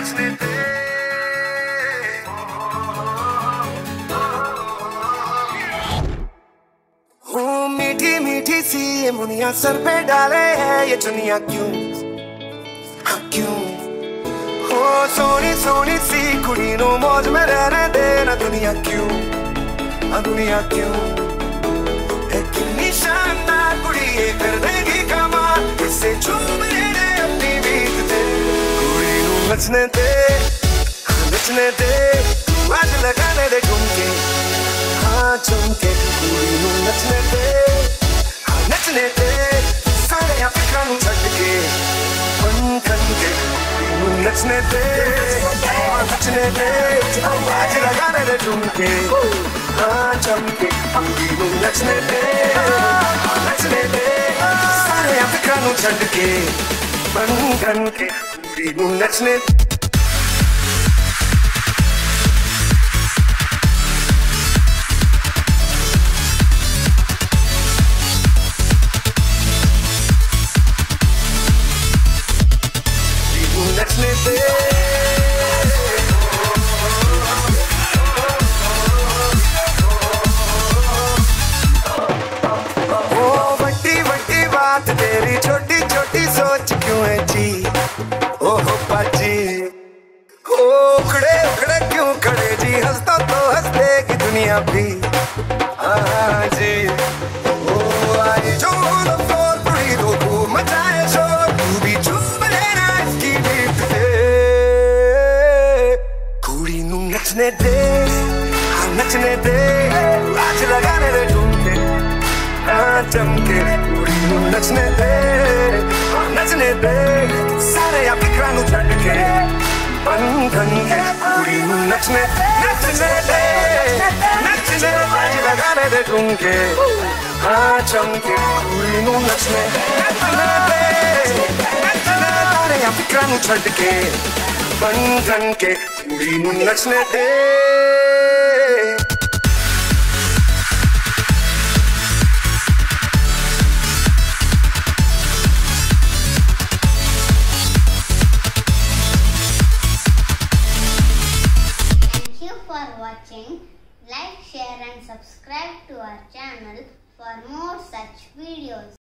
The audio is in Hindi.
नचने दे। मीठी मीठी सी ये मुनिया सर पे डाले है ये चुनिया क्यों, हाँ क्यों। हो सोनी सोनी सी कुड़ी नो मौज में रहने दे ना दुनिया क्यों, हाँ दुनिया क्यों। है कितनी शानदार कुड़ी ये कर देगी कमाल, इससे झूम ले अपनी बीत दे। कुड़ी नो नचने दे, हाँ नचने दे, आज लगाने दे ठुमके, हाँ झुमके। कुड़ी नो नचने दे, हाँ नचने दे, सारे यहाँ फिक्रां नू छड्ड के बन खन के। कुड़ी नो नचने दे, हाँ नचने दे, आज लगाने दे ठुमके, हाँ झुमके। कुड़ी नो नचने दे, हाँ नचने दे, सारे यहाँ फिक्रां नू छड्ड के बन खन के। कुड़ी नो नचने दे। तेरी छोटी छोटी सोच क्यों है जी, ओहो बाजी। हो उखड़े उखड़े क्यों खड़े जी, हंसता तो हंस देगी दुनिया भी, हाँ जी। ओ आई जो फ्लोर कुड़ी दो खूब मचाए शोर, तू भी चुप रहना इसकी बीत दे। कुड़ी नू नचने दे, हाँ नचने दे, आज लगाने दे ठुमके, हाँ चमके। कुड़ी नू नचने दे, हाँ नचने दे, सारे यहाँ फिक्रां नू छड्ड के बन खन के। कुड़ी नू नचने नचने दे, नचने दे, आज लगाने दे ठुमके, हाँ चमके। कुड़ी नू नचने नचने दे, सारे यहाँ फिक्रां नू छड्ड के बन खन के। कुड़ी नू नचने दे। Watching, like, share and subscribe to our channel for more such videos.